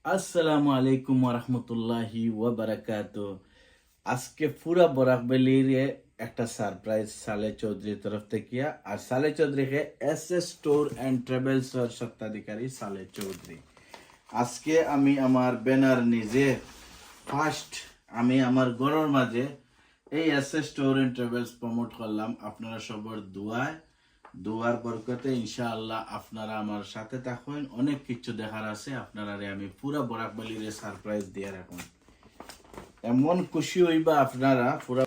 আসসালামু আলাইকুম ওরহমতুল্লাহি ওয়াবারাকাতু। আজকে পুরা বরাক ভ্যালির একটা সারপ্রাইজ সালে চৌধুরীর তরফ থেকে। আর সালে চৌধুরীকে S S tour and travels এর স্বত্বাধিকারী সালে চৌধুরী। আজকে আমি আমার ব্যানার নিজে ফার্স্ট আমি আমার ঘরের মাঝে এই S S tour and travels promote করলাম আপনারা সবার দুয়ার বরকতে ইনশাআল্লাহ আপনারা আমার সাথে থাকুন। অনেক কিছু দেখার আছে আপনারা আমি পুরা বরাকবালিরে সারপ্রাইজ দিয়ে রাখুন। এমন খুশি হইবা আপনারা পুরা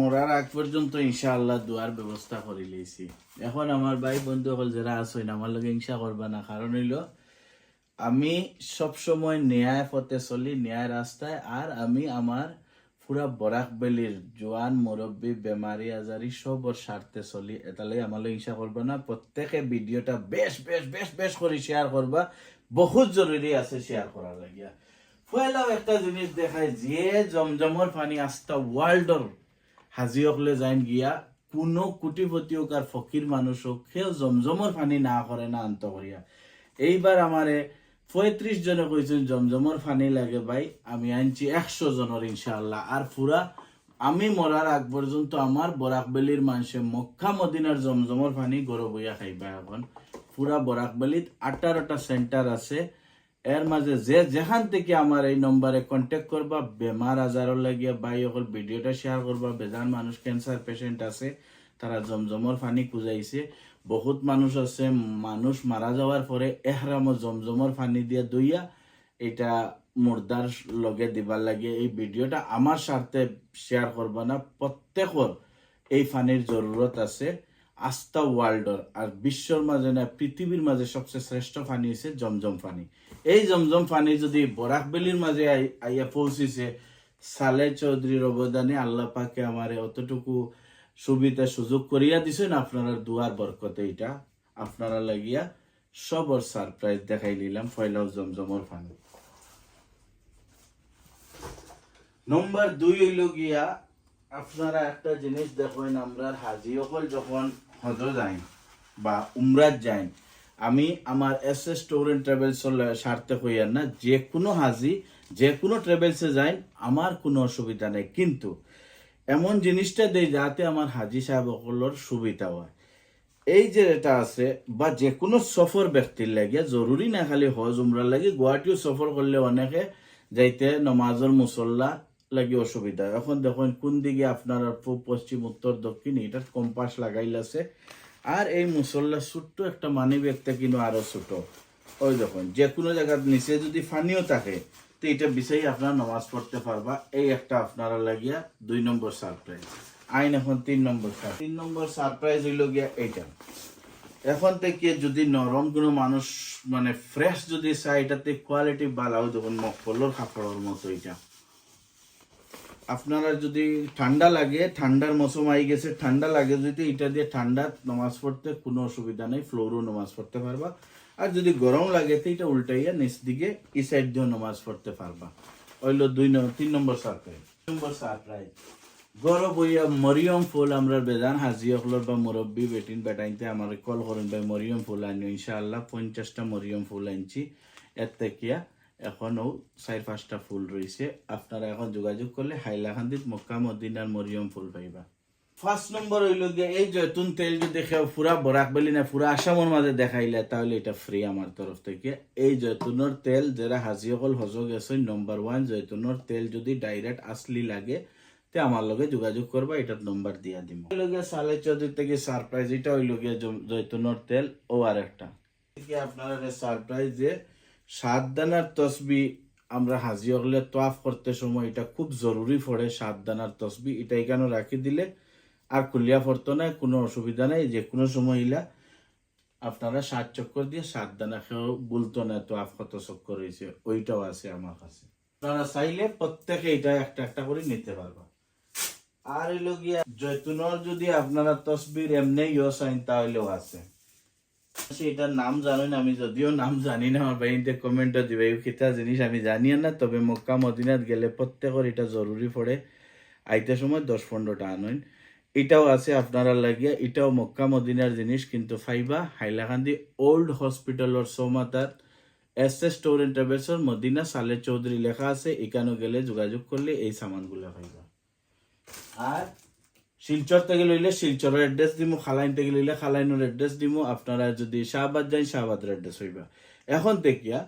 মরার আগ পর্যন্ত ইনশাআল্লাহ দুয়ার ব্যবস্থা করে লইছি। এখন আমার ভাই বন্ধু সকল যারা আছেন আমার লগে হিংসা করবা না, কারণ হইল আমি সবসময় ন্যায় পথে চলি, ন্যায় রাস্তায়। আর আমি আমার পুরা বরাক বেলির জোয়ান মুরব্বী বেমারি আজারি সবর স্বার্থে চলি। এটালে আমালে হিংসা করবা না। প্রত্যেকে ভিডিওটা বেশ বেশ বেশ বেশ করে শেয়ার করবা, বহুত জরুরি আছে শেয়ার করার লাগিয়া। পয়লাও একটা জিনিস দেখায়, যে জমজমর পানি আস্তা ওয়ার্ল্ডর হাজি হকলে যাইন গিয়া কোনো কোটিপতি হোক আর ফকির মানুষ হোক, সেও জমজমর পানি না করে না আন্ত করিয়া। এইবার আমারে 35 জনে কইছেন জমজমর পানি লাগে ভাই, আমি আনছি 100 জনের ইনশাআল্লাহ। আর পুরা আমি মরার আগ পর্যন্ত আমার বরাকবেলির মানুষে মক্কা মদিনার জমজমর পানি গরো বইয়া খাইবা। এখন পুরা বরাকবেলিত 18টা সেন্টার আছে। এর মাঝে যে যেখান থেকে আমার এই নম্বরে কন্ট্যাক্ট করবা, বেমার আজারও লাগিয়া ভাই অকল ভিডিওটা শেয়ার করবা। বেজান মানুষ ক্যান্সার পেশেন্ট আছে, তারা জমজমর পানি খুঁজাইছে। বহুত মানুষ আছে, মানুষ মারা যাওয়ার পরে এহরামও জমজমর পানি দিয়ে দইয়া এটা মুর্দার লগে দিবার লাগে। এই ভিডিওটা আমার স্বার্থে শেয়ার করবা না, প্রত্যেকর এই পানির জরুরত আছে। আস্থা ওয়ার্ল্ডর আর বিশ্বর মাঝে না পৃথিবীর মাঝে সবচেয়ে শ্রেষ্ঠ পানি হচ্ছে জমজম পানি। এই জমজম পানি যদি বরাকবেলির মাঝে আইয়া পৌঁছিছে সালে চৌধুরীর অবদানে, আল্লাহ পাকে আমার অতটুকু সুবিধা সুযোগ করিয়া দিছেন আপনারা দুয়ার বরকতে। এটা আপনারা লাগিয়া সবর সারপ্রাইজ দেখাই নিলাম। ফয়লাও জমজমর পানি। নম্বর 2 হইল গিয়া, আপনারা একটা জিনিস দেখেন, আমরা হাজি সকল যখন হজ যাই বা উমরাত যাই, আমি আমার S S tour and travels স্বার্থে হইয়ার না, যে কোনো হাজি যে কোনো ট্রাভেলসে যাই আমার কোনো অসুবিধা নেই, কিন্তু এমন জিনিসটা দেই যাতে আমার হাজি সাহেব সকলের সুবিধা হয়। এই যে এটা আছে বা যে কোনো সফর ব্যক্তির লাগে, জরুরি না খালি হজ উমরার লাগে, গুয়াহাটিও সফর করলে অনেকে যাইতে নমাজের মুসল্লা লাগে অসুবিধা। এখন দেখুন কোন দিকে আপনার পূব পশ্চিম উত্তর দক্ষিণ এটার কম্পাস লাগাইল আছে। আর এই মুসল্লা ছোট্ট একটা মানি ব্যাগটা কিন্তু আরো ছোট। ওই দেখুন যে কোনো জায়গার নিচে যদি ফানিও থাকে তো এটা বিষয়ে আপনারা নামাজ পড়তে পারবা। এই একটা আপনারা লাগিয়া 2 নম্বর সারপ্রাইজ। আইন এখন 3 নম্বর সারপ্রাইজ হইল গিয়া এইটা। এখন থেকে যদি নরম কোনো মানুষ মানে ফ্রেশ যদি চাই, এটাতে কোয়ালিটি ভালো। দেখুন মকপলের কাপড়ের মতো এটা। আপনারা যদি ঠান্ডা লাগে, ঠান্ডার মৌসুম আই গেছে, ঠান্ডা লাগে যদি এটা দিয়ে ঠান্ডা নামাজ পড়তে কোনো অসুবিধা নেই, ফ্লোরও নামাজ পড়তে পারবা। আর যদি গরম লাগে তো এটা উল্টাইয়া নিচ দিকে এই সাইড দিয়েও নামাজ পড়তে পারবা। হইল 3 নম্বর সারপ্রাইজ। গরব হইয়া মরিয়ম ফুল আমরা বেজান হাজি হকলর বা মুরব্বী বেটিন বেটাইতে আমার কল করেন ভাই মরিয়ম ফুল আনি। ইনশাআল্লাহ 50টা মরিয়ম ফুল আনছি। এর থেকে এখনও 4-5টা ফুল রয়েছে। আপনারা এখন যোগাযোগ করলে হাইলাকান্দিত মক্কা মদিনার মরিয়ম ফুল পাইবা। 1 নম্বর হইল গিয়ে এই জৈতুন তেল যদি খেও পুরা বরাকবেলি না পুরা আসামের মাঝে দেখাইলে তাহলে এটা ফ্রি আমার তরফ থেকে। এই জৈতুনের তেল যারা হাজি সকল হজ গেছে, নম্বর 1 জৈতুনের তেল যদি ডাইরেক্ট আসলি লাগে তে আমার লগে যোগাযোগ করবা, এটার নম্বর দিয়া দিব। সালে চৌধুরী থেকে সারপ্রাইজ এটা হইল গিয়ে জৈতুনের তেল। ও আর একটা আপনারা সারপ্রাইজ যে 7 দানার তসবি আমরা হাজি হলে তোয়াফ করতে সময় এটা খুব জরুরি পড়ে। 7 দানার তসবি এটা এখানে রাখি দিলে আর খুলিয়া পড়তো না, কোনো অসুবিধা নাই। যে কোনো সময় ইলা আপনারা 7 চক্কর দিয়ে 7 দানা খেয়েও বলতো না তোয়াফ কত চক্কর হয়েছে, ওইটাও আছে আমার কাছে। আপনারা চাইলে প্রত্যেকে এটা একটা একটা করে নিতে পারবা। আর হইল গিয়া জৈতুনের যদি আপনারা তসবির এমনি ইউজ আইন তাহলেও আছে। এটার নাম জানেন, আমি যদিও নাম জানি না, আমার বাইনতে কমেন্টও দিবে। এই কিতা জিনিস আমি জানি না, তবে মক্কা মদিনাত গেলে প্রত্যেকের এটা জরুরি পড়ে। আইতে সময় 10-15টা আনইন। এটাও আছে আপনারা লাগিয়া, এটাও মক্কা মদিনার জিনিস, কিন্তু ফাইবা হাইলাকান্দি ওল্ড হসপিটালের সৌমাতার SS স্টোর এন্ড ট্রাভেলসের মদিনা সালে চৌধুরী লেখা আছে, এখানে গেলে যোগাযোগ করলে এই সামানগুলো পাইবা। আর শিলচর থেকে লইলে শিলচরের অ্যাড্রেস দিমু, খালাইন থেকে লইলে খালাইনের অ্যাড্রেস দিমু, আপনারা যদি শাহবাদ যান শাহবাদের অ্যাড্রেস হইবা। এখন দেখিয়া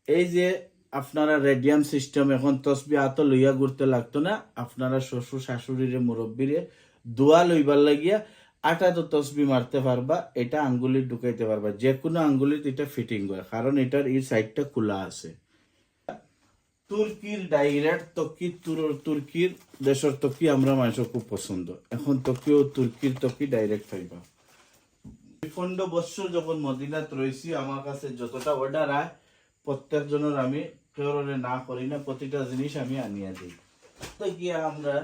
এই যে আপনারা রেডিয়াম সিস্টেম এখন তসবি আত লইয়া ঘুরতে লাগতো না, আপনারা শ্বশুর শাশুড়িরে মুরব্বীরে দোয়া লইবার লাগিয়া আটা তো তসবি মারতে পারবা, এটা আঙ্গুলি ঢুকাইতে পারবা, যে কোনো আঙ্গুলিতে এটা ফিটিং হয়, কারণ এটার এই সাইডটা খোলা আছে। তুর্কির ডাইরেক্ট তকি, তুর্কির দেশের তকি আমরা মানুষের খুব পছন্দ। এখন তকিও তুর্কির তকি ডাইরেক্ট পাইবা। 15 বছর যখন মদিনাত রয়েছি, আমার কাছে যতটা অর্ডার আয় প্রত্যেকজনের আমি কেউরে না করি না, প্রতিটা জিনিস আমি আনিয়া দিই। তো গিয়া আমরা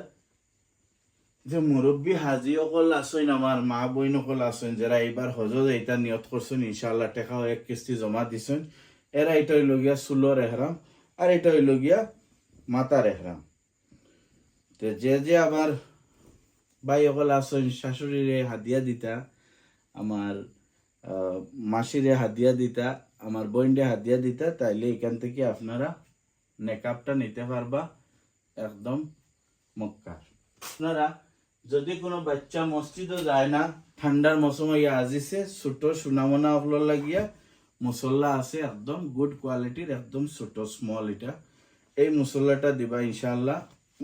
যে মুরব্বী হাজি অকল আসেন, আমার মা বইন অকল আসেন, যারা এইবার হজত এইটা নিয়ত করছেন ইনশাআল্লাহ, টাকাও 1 কিস্তি জমা দিছেন, এরা এটা হইল গিয়া চুলোর এহরাম, আর এটা হইল গিয়া মাতার এহরাম। তো যে আমার ভাই অকল আসেন, শাশুড়িরে হাদিয়া দিতা, আমার মাসিরে হাদিয়া দিতা, আমার বোনরে হাদিয়া দিতা, তাইলে এখান থেকে আপনারা নেকাবটা নিতে পারবা একদম মক্কার। আপনারা যদি কোনো বাচ্চা মসজিদও যায় না, ঠান্ডার মৌসুমে আজিছে, ছোট সুনামনা ওগুলো লাগিয়া মুসল্লা আছে একদম গুড কোয়ালিটির, একদম ছোট স্মল। এটা এই মুসল্লাটা দিবা ইনশাআল্লাহ,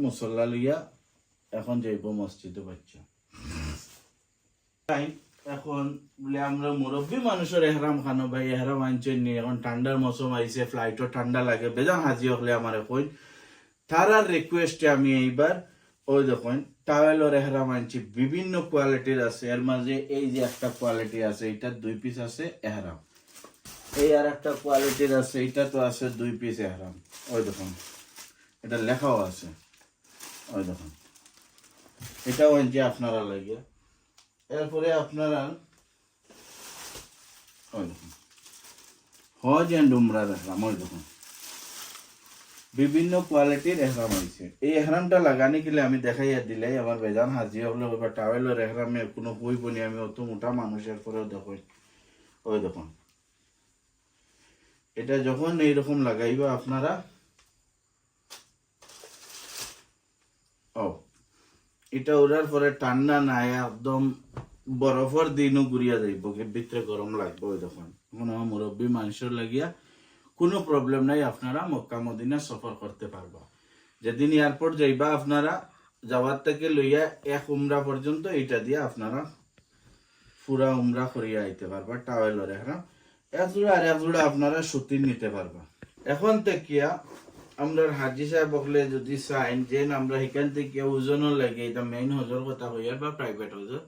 মুসল্লা লইয়া এখন যাইব মসজিদে বাচ্চা। এখন বলে আমরা মুরব্বী মানুষের এহরাম খানো ভাই, এহরাম আনছেন নি, এখন ঠান্ডার মৌসুম আইছে, ফ্লাইটও ঠান্ডা লাগে, বেজান হাজি হলে আমার কই, তারার রিকোয়েস্টে আমি এইবার ওই দেখুন টাওয়েলের এহরাম আনছি, বিভিন্ন কোয়ালিটির আছে। এর মাঝে এই যে একটা কোয়ালিটি আছে, এটা 2 পিস আছে এহরাম। এই আর একটা কোয়ালিটির আছে, এটা তো আছে 2 পিস এহরাম। ওই দেখুন এটা লেখাও আছে, ওই দেখুন এটাও আনছি আপনারা লাগিয়ে। এরপরে আপনারা ওই দেখুন হজ এন্ড উমরার এহরাম, ওই দেখুন বিভিন্ন কোয়ালিটির এহরাম হয়েছে। এই এহরামটা লাগানি গেলে আমি দেখাইয়া দিলাই আমার বেজান হাজি হলে ওইবার টাওয়েলের এহরামে কোনো হইব নি, আমি অত মোটা মানুষের পরেও দেখুন, ওই দেখুন এটা যখন এইরকম লাগাইবা আপনারা, ও এটা ওড়ার পরে ঠান্ডা নাই, একদম বরফের দিনও ঘুরিয়া যাইব, ভিতরে গরম লাগবে। ওই দেখুন এখন আমার মুরব্বী মানুষের লাগিয়া কোনো প্রবলেম নাই, আপনারা মক্কা মদিনা সফর করতে পারবা। যেদিন এয়ারপোর্ট যাইবা আপনারা যাওয়ার থেকে লইয়া 1 উমরা পর্যন্ত এটা দিয়ে আপনারা পুরা উমরা করিয়া আইতে পারবা। টাওয়েলের এহরাম 1 জোড়া আর 1 জোড়া আপনারা সুতির নিতে পারবা। এখন থেকে আমরা হাজি সাহেব বকলে যদি চাইন যে আমরা এখান থেকে ওজনও লাগে, এটা মেইন হজর কথা হইয়ার বা প্রাইভেট হজর,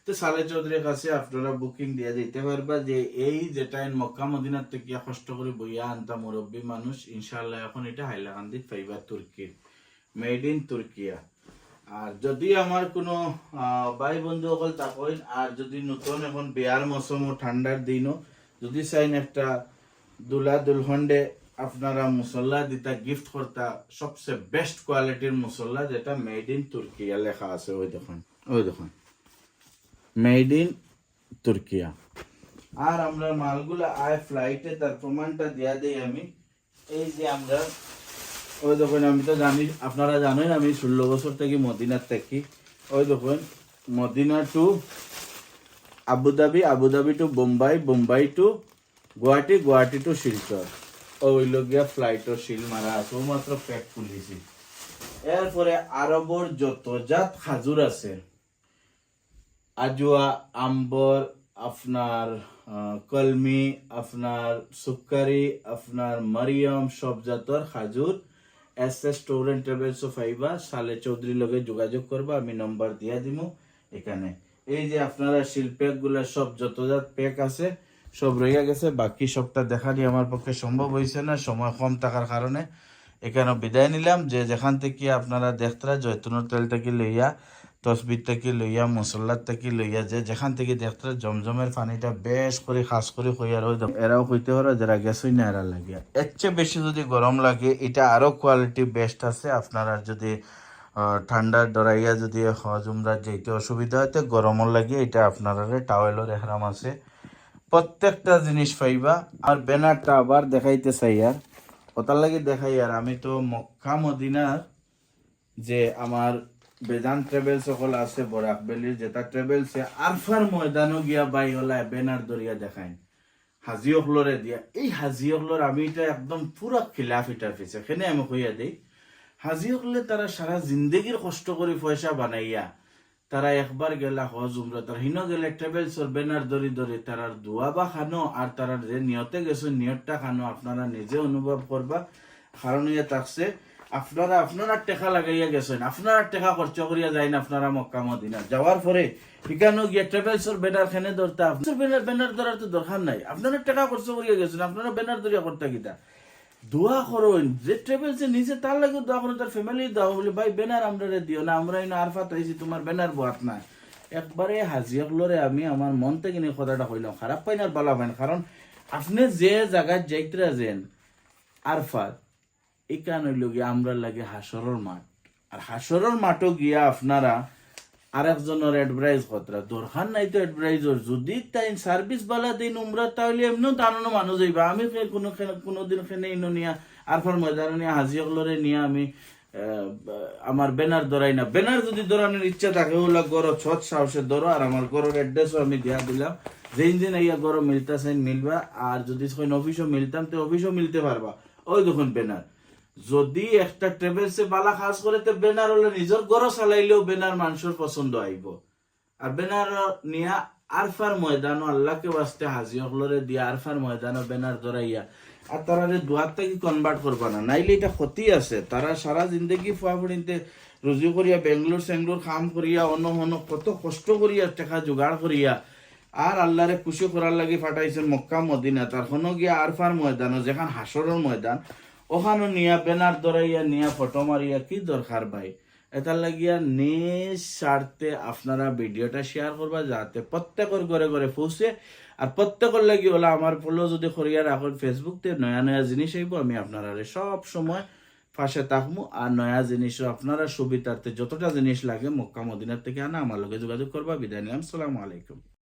তো সালে চৌধুরীর কাছে আপনারা বুকিং দিয়ে দিতে পারবা। যে এই যেটা মক্কা মদিনার থেকে কষ্ট করে বইয়া আনতা মুরব্বী মানুষ, ইনশাআল্লাহ এখন এটা হাইলাকান্দিত পাইবা, তুর্কির মেড ইন তুর্কিয়া। আর যদি আমার কোনো ভাই বন্ধু সকল থাকেন, আর যদি নতুন এখন বিয়ার মৌসুম ও ঠান্ডার দিনও যদি চাইন একটা দুলা দুলহন্ডে আপনারা মুসল্লা দিতা গিফট করতা, সবচেয়ে বেস্ট কোয়ালিটির মুসল্লা যেটা মেড ইন তুর্কিয়া লেখা আছে, ওই দেখুন, ওই দেখুন মেড ইন তুর্কিয়া। আর আমরা মালগুলা আয় ফ্লাইটে তার প্রমাণটা দিয়া দেই আমি। এই যে আমরা ওই দেখুন, আমি তো জানি আপনারা জানেন আমি 16 বছর থেকে মদিনার থাকি। ওই দেখুন Medina to Abu Dhabi, Abu Dhabi to Bombay, Bombay to Guwahati, Guwahati to Silchar, ওই লগিয়া ফ্লাইটও শিল মারা আছে, মাত্র প্যাক খুলিছি। এরপরে আরবর যত জাত খাজুর আছে, আজুয়া, আম্বর, আপনার কলমি, আপনার সুকারি, আপনার মারিয়াম, সব জাতর খাজুর SS store and travels of আইবা, সালে চৌধুরীর লগে যোগাযোগ করবা, আমি নম্বর দিয়া দিমু এখানে। এই যে আপনারা শিল্পেক গুলা সব যতজাত প্যাক আছে সব রইয়া গেছে, বাকি সবটা দেখানি আমার পক্ষে সম্ভব হয়েছে না, সময় কম থাকার কারণে এখানে বিদায় নিলাম। যে যেখান থেকে আপনারা দেখতরা জৈতুনের তেল থেকে লইয়া, তসবির থেকে লইয়া, মশলার থেকে লইয়া, যে যেখান থেকে দেখতরা জমজমের পানিটা বেশ করে খাস করে হইয়ার, ওই এরাও হইতে পারো যারা গেছই না এরা লাগিয়া। এর চেয়ে বেশি যদি গরম লাগে এটা আরো কোয়ালিটি বেস্ট আছে। আপনারা যদি ঠান্ডার ডরাইয়া যদি হজ উমরা যেতে অসুবিধা হয়, গরমও লাগে, এটা আপনারা টাওয়েলের এহরাম আছে প্রত্যেকটা জিনিস পাইবা। আর ব্যানারটা আবার দেখাইতে চাই, আর ওটার লাগি দেখাই। আর আমি তো মক্কা মদিনার যে আমার বেদান ট্রাভেলস সকল আছে বরাকবেলির, যেটা ট্রাভেলসে আরফার ময়দানও গিয়া বাই হলা ব্যানার দরিয়া দেখাইন হাজি অকলরে দিয়া। এই হাজি অকলর আমি এটা একদম পুরা খিলাফ এটার পিছে, এখানে আমি কইয়া দিই, হাজি অকলে তারা সারা জিন্দগির কষ্ট করে পয়সা বানাইয়া তারা একবার গেলা হজ উমরা, তারা হিনো গেলে ট্রাভেলসর ব্যানার ধরি ধরে তারার দোয়া বা খানো, আর তারা যে নিয়তে গেছে নিয়তটা খানো আপনারা নিজে অনুভব করবা। কারণ ইয়ে থাকছে আপনারা টেকা লাগাইয়া গেছেন, আপনারা টেকা খরচ করিয়া যাই না আপনারা মক্কা মদিনা যাওয়ার পরে এখানে গিয়ে ট্রাভেলসর ব্যানার খানে ধরতে, আপনার ব্যানার ধরার তো দরকার নাই। আপনারা টেকা খরচ করিয়া গেছেন, আপনারা ব্যানার ধরিয়া করতে গিতা দোয়া করুন। যে ট্রাভেলসে নিজে তার লাগে দোয়া করুন, তার ফ্যামিলি দোয়া বলে ভাই ব্যানার আমরা দিও না, আমরা ইনো আরফাত আইছি তোমার ব্যানার বোয়াত না। একবারে হাজিয়কলরে আমি আমার মন থেকে নিয়ে কথাটা কইলাম, খারাপ পাই না ভালো পাই না। কারণ আপনি যে জায়গায় যাইতে যেন আরফাত এখান হইল গিয়া আমরা লাগে হাসরের মাঠ, আর হাসরের মাঠও গিয়া আপনারা আরেকজনের অ্যাডভাইস কতরা দরকার নাই তো অ্যাডভাইজর। যদি তাই সার্ভিস বালা দিন উমরা তাহলে এমনিও টানানো মানুষ যাইবা। আমি কোনোদিন খেনে ইনো নিয়া আরফার ময়দান নিয়ে হাজিয়কলরে নিয়ে আমি আমার ব্যানার ধরাই না। ব্যানার যদি ধরানোর ইচ্ছা থাকে ওগুলা গড় ছট সাহসে ধরো, আর আমার গড়ের অ্যাড্রেসও আমি দিয়া দিলাম। যেদিন দিন ইয়া গড় মিলতাছেন মিলবা, আর যদি অফিসও মিলতাম তো অফিসও মিলতে পারবা। ওই দেখুন ব্যানার, যদি একটা ট্রাভেলসে বালা খাস করে তো ব্যানার হলে নিজের গড় চালাইলেও ব্যানার মানুষের পছন্দ আইব। আর ব্যানার নিয়া আরফার ময়দান আল্লাহকে বাস্তে হাজি হলরে দিয়া আরফার ময়দান ব্যানার ধরাইয়া, আর তারা দুয়ার থেকে কনভার্ট করবা না, নাইলে এটা ক্ষতি আছে। তারা সারা জিন্দগি ফুয়াফুড়িতে রুজু করিয়া বেঙ্গলোর সেঙ্গলোর কাম করিয়া অন্য অন্য কত কষ্ট করিয়া টাকা জোগাড় করিয়া আর আল্লাহরে খুশি করার লাগি ফাটাইছেন মক্কা মদিনা। তার কোনো গিয়া আরফার ময়দান যেখান হাসরের ময়দান ওখানে নিয়া ব্যানার ধরাইয়া নিয়া ফটো মারিয়া কি দরকার ভাই? এটার লাগিয়া নিজ স্বার্থে আপনারা ভিডিওটা শেয়ার করবা যাতে প্রত্যেকের ঘরে ঘরে পৌঁছে। আর প্রত্যেকের লাগি হলো আমার ফলো যদি করিয়া রাখুন ফেসবুকতে নয়া নয়া জিনিস আইব, আমি আপনারা সব সময় পাশে থাকবো। আর নয়া জিনিসও আপনারা সুবিধার্থে যতটা জিনিস লাগে মক্কা মদিনার থেকে আনা আমার লগে যোগাযোগ করবা। বিদায় নিলাম, আসসালামু আলাইকুম।